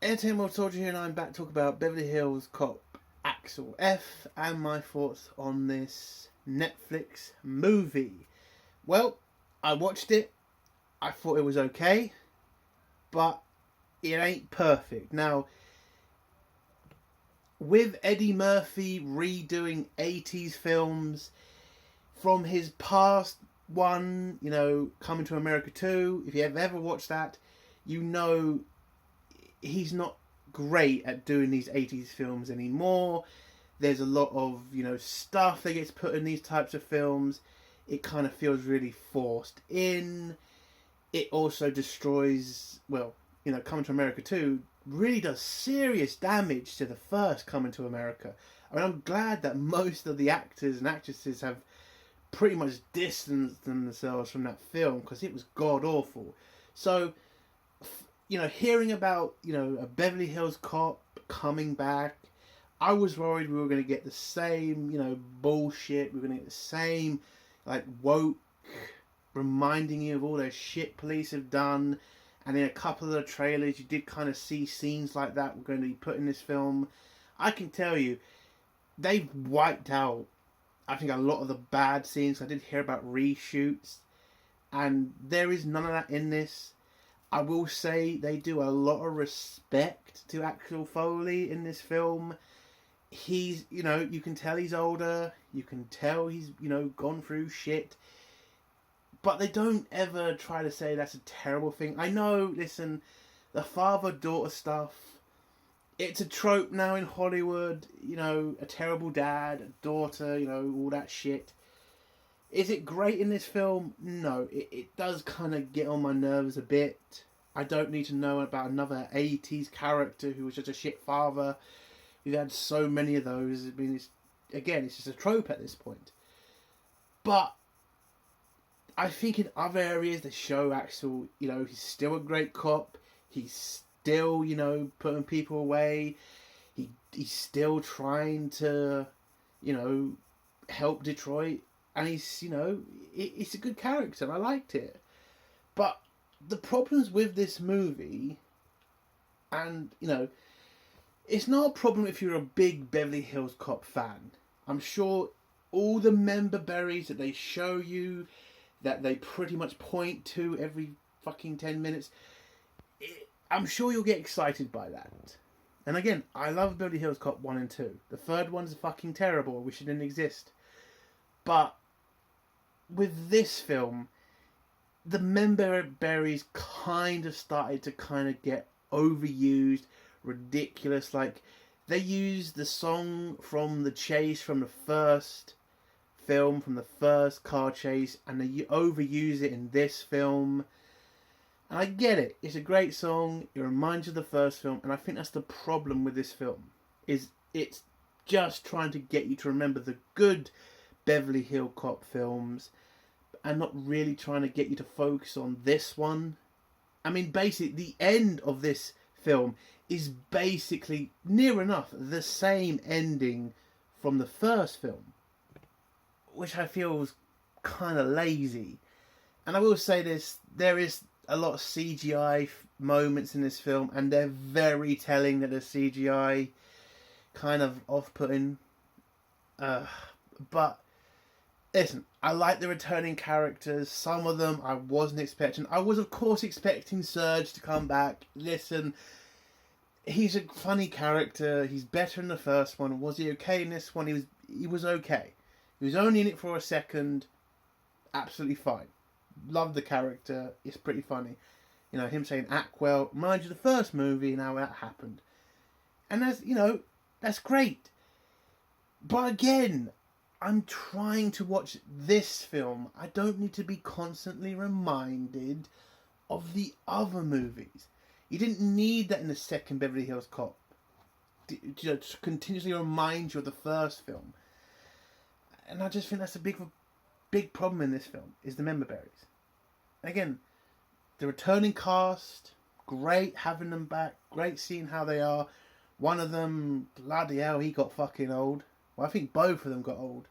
Entertainment Soldier here, and I'm back to talk about Beverly Hills Cop Axel F and my thoughts on this Netflix movie. Well, I watched it. I thought it was okay, but it ain't perfect. Now, with Eddie Murphy redoing 80s films from his past one, Coming to America 2, if you have ever watched that, you know he's not great at doing these 80s films anymore. There's a lot of, stuff that gets put in these types of films. It kind of feels really forced in. It also destroys, Coming to America 2 really does serious damage to the first Coming to America. I mean, I'm glad that most of the actors and actresses have pretty much distanced themselves from that film because it was god awful. So, hearing about, a Beverly Hills Cop coming back, I was worried we were going to get the same, bullshit. We were going to get the same, woke, reminding you of all the shit police have done. And in a couple of the trailers, you did kind of see scenes like that were going to be put in this film. I can tell you, they've wiped out, I think, a lot of the bad scenes. I did hear about reshoots, and there is none of that in this. I will say they do a lot of respect to Axel Foley in this film. He's, you can tell he's older. You can tell he's, gone through shit. But they don't ever try to say that's a terrible thing. I know, listen, the father-daughter stuff, it's a trope now in Hollywood. A terrible dad, a daughter, all that shit. Is it great in this film? No, it does kind of get on my nerves a bit. I don't need to know about another 80s character who was just a shit father. We've had so many of those. I mean, it's just a trope at this point. But I think in other areas they show Axel, he's still a great cop. He's still, putting people away. He's still trying to, help Detroit. And he's, it's a good character, and I liked it. But the problems with this movie, and, it's not a problem if you're a big Beverly Hills Cop fan. I'm sure all the member berries that they show you, that they pretty much point to every fucking 10 minutes, I'm sure you'll get excited by that. And again, I love Beverly Hills Cop 1 and 2. The third one's fucking terrible. I wish it didn't exist. But with this film, the member berries kind of started to kind of get overused, ridiculous. Like, they used the song from the chase from the first film, from the first car chase, and they overuse it in this film. And I get it. It's a great song. It reminds you of the first film, and I think that's the problem with this film. Is it's just trying to get you to remember the good Beverly Hill Cop films, and not really trying to get you to focus on this one. I mean, basically, the end of this film is basically near enough the same ending from the first film, which I feel was kind of lazy. And I will say this, there is a lot of CGI moments in this film, and they're very telling that the CGI kind of off-putting. But listen, I like the returning characters. Some of them I wasn't expecting. I was, of course, expecting Surge to come back. Listen, he's a funny character. He's better in the first one. Was he okay in this one? He was okay. He was only in it for a second. Absolutely fine. Love the character. It's pretty funny. Him saying Ackwell. Mind you, the first movie, now that happened. And that's great. But again, I'm trying to watch this film. I don't need to be constantly reminded of the other movies. You didn't need that in the second Beverly Hills Cop. To continuously remind you of the first film. And I just think that's a big problem in this film, is the member berries. Again, the returning cast, great having them back, great seeing how they are. One of them, bloody hell, he got fucking old. Well, I think both of them got old.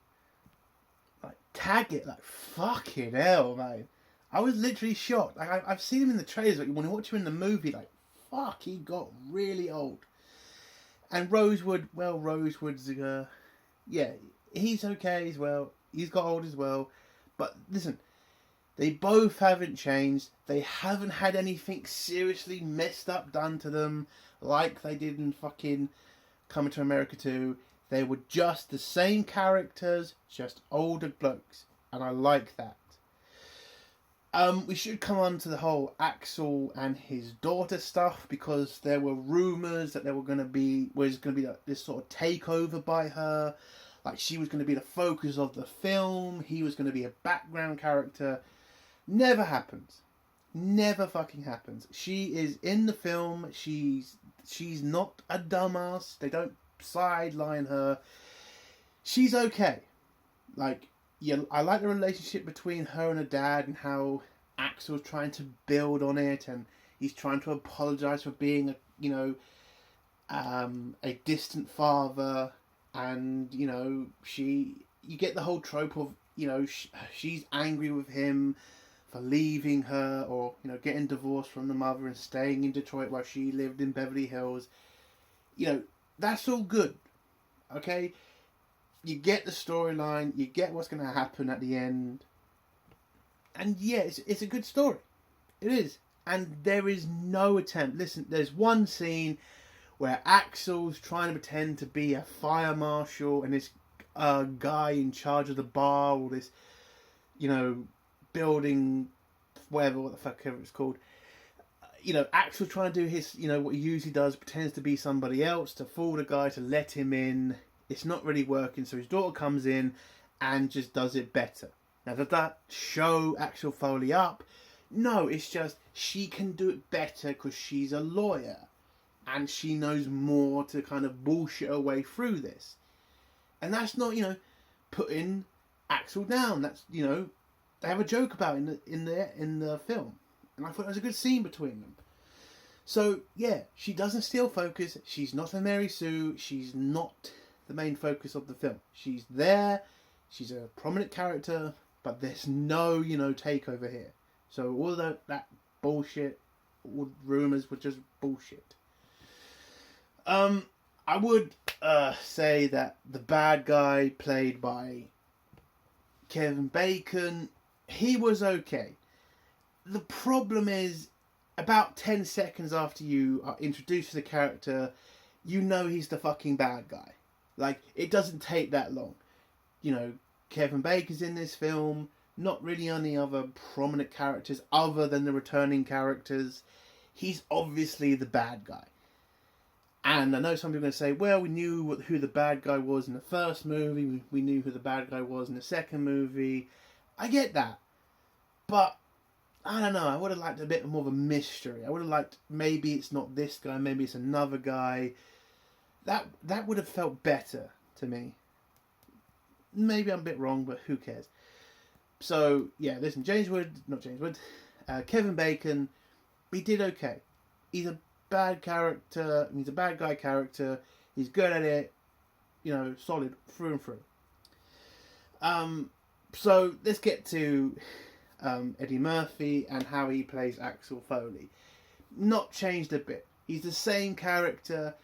Taggart, fucking hell, man. I was literally shocked. I've seen him in the trailers, but when you watch him in the movie, fuck, he got really old. And Rosewood, well, Rosewood's, yeah, he's okay as well. He's got old as well. But listen, they both haven't changed. They haven't had anything seriously messed up done to them like they did in fucking Coming to America 2. They were just the same characters, just older blokes. And I like that. We should come on to the whole Axel and his daughter stuff, because there were rumours that there was going to be this sort of takeover by her. Like, she was going to be the focus of the film. He was going to be a background character. Never happens. Never fucking happens. She is in the film. She's not a dumbass. They don't sideline her. She's okay. Like, yeah, I like the relationship between her and her dad, and how Axel's trying to build on it, and he's trying to apologise for being a distant father, and you get the whole trope of she's angry with him for leaving her, or getting divorced from the mother and staying in Detroit while she lived in Beverly Hills. That's all good, okay. You get the storyline, you get what's going to happen at the end. And yeah, it's a good story. It is. And there is no attempt. Listen, there's one scene where Axel's trying to pretend to be a fire marshal, and this guy in charge of the bar, or this, building, what the fuck ever it's called. Axel's trying to do his, what he usually does, pretends to be somebody else to fool the guy to let him in. It's not really working, so his daughter comes in and just does it better. Now, does that show Axel Foley up? No, it's just she can do it better because she's a lawyer and she knows more to kind of bullshit her way through this. And that's not, putting Axel down. That's, they have a joke about it in the film, and I thought it was a good scene between them. So yeah, she doesn't steal focus. She's not a Mary Sue. She's not the main focus of the film. She's there, she's a prominent character, but there's no takeover here. So all that bullshit, all rumours were just bullshit. I would say that the bad guy played by Kevin Bacon, he was okay. The problem is, about 10 seconds after you are introduced to the character, he's the fucking bad guy. Like, it doesn't take that long. Kevin Bacon's in this film. Not really any other prominent characters other than the returning characters. He's obviously the bad guy. And I know some people are going to say, well, we knew who the bad guy was in the first movie. We knew who the bad guy was in the second movie. I get that. But, I don't know. I would have liked a bit more of a mystery. I would have liked, maybe it's not this guy. Maybe it's another guy. That would have felt better to me. Maybe I'm a bit wrong, but who cares? So, yeah, listen, Kevin Bacon, he did okay. He's a bad character, he's a bad guy character, he's good at it, solid through and through. So, let's get to Eddie Murphy and how he plays Axel Foley. Not changed a bit. He's the same character.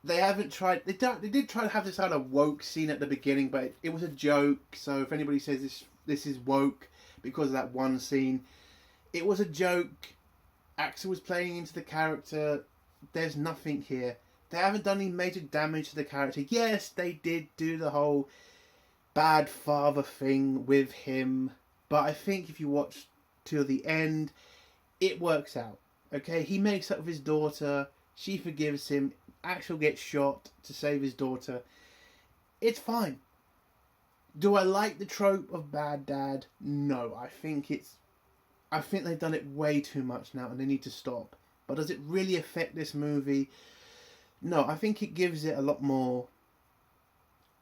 They haven't tried. They did try to have this kind of woke scene at the beginning, but it was a joke. So if anybody says this is woke because of that one scene, it was a joke. Axel was playing into the character. There's nothing here. They haven't done any major damage to the character. Yes, they did do the whole bad father thing with him, but I think if you watch till the end, it works out. Okay, he makes up with his daughter. She forgives him. Axel gets shot to save his daughter. It's fine. Do I like the trope of bad dad? No, I think they've done it way too much now, and they need to stop. But does it really affect this movie? No, I think it gives it a lot more.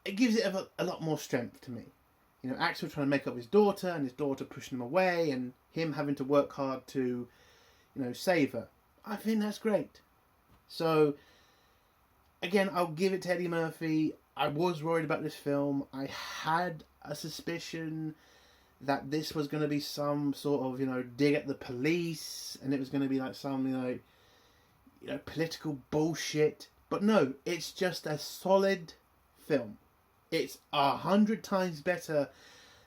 It gives it a lot more strength to me. Axel trying to make up his daughter, and his daughter pushing him away, and him having to work hard to, save her. I think that's great. So, again, I'll give it to Eddie Murphy. I was worried about this film. I had a suspicion that this was going to be some sort of, dig at the police, and it was going to be like some, political bullshit. But no, it's just a solid film. It's 100 times better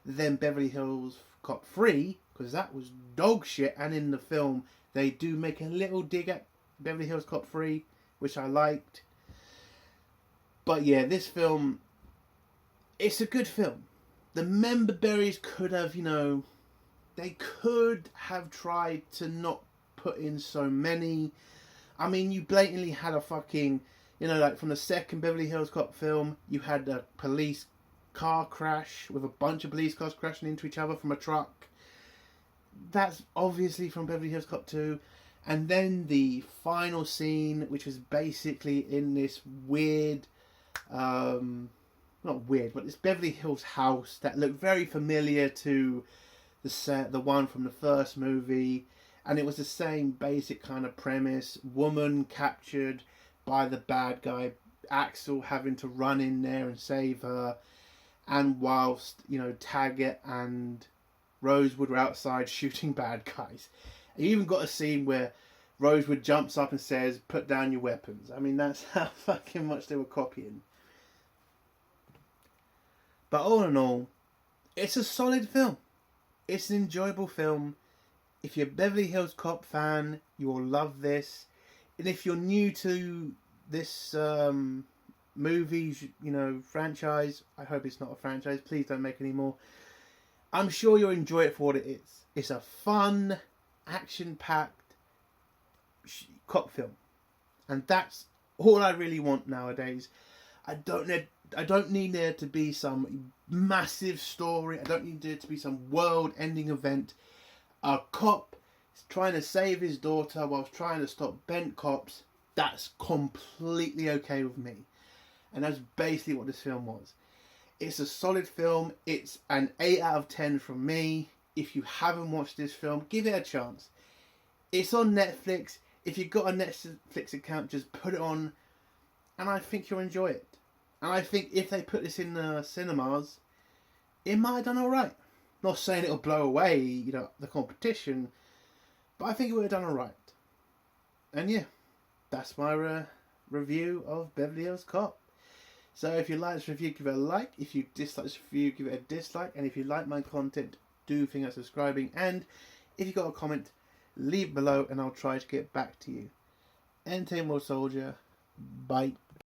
than Beverly Hills Cop 3, because that was dog shit, and in the film they do make a little dig at Beverly Hills Cop 3, which I liked. But yeah, this film, it's a good film. The member berries could have, they could have tried to not put in so many. I mean, you blatantly had a fucking, like from the second Beverly Hills Cop film, you had a police car crash with a bunch of police cars crashing into each other from a truck. That's obviously from Beverly Hills Cop 2. And then the final scene, which was basically in this weird, not weird, but this Beverly Hills house that looked very familiar to the one from the first movie. And it was the same basic kind of premise. Woman captured by the bad guy, Axel having to run in there and save her. And whilst, Taggart and Rosewood were outside shooting bad guys. You even got a scene where Rosewood jumps up and says, "Put down your weapons." I mean, that's how fucking much they were copying. But all in all, it's a solid film. It's an enjoyable film. If you're a Beverly Hills Cop fan, you will love this. And if you're new to this movie, franchise, I hope it's not a franchise. Please don't make any more. I'm sure you'll enjoy it for what it is. It's a fun, action-packed cop film. And that's all I really want nowadays. I don't need there to be some massive story. I don't need there to be some world-ending event. A cop is trying to save his daughter whilst trying to stop bent cops. That's completely okay with me. And that's basically what this film was. It's a solid film. It's an 8 out of 10 from me. If you haven't watched this film, give it a chance. It's on Netflix. If you've got a Netflix account, just put it on. And I think you'll enjoy it. And I think if they put this in the cinemas, it might have done alright. Not saying it'll blow away, the competition. But I think it would have done alright. And yeah, that's my review of Beverly Hills Cop. So if you like this review, give it a like. If you dislike this review, give it a dislike. And if you like my content, do think of subscribing. And if you've got a comment, leave below and I'll try to get back to you. Entertain World Soldier. Bye.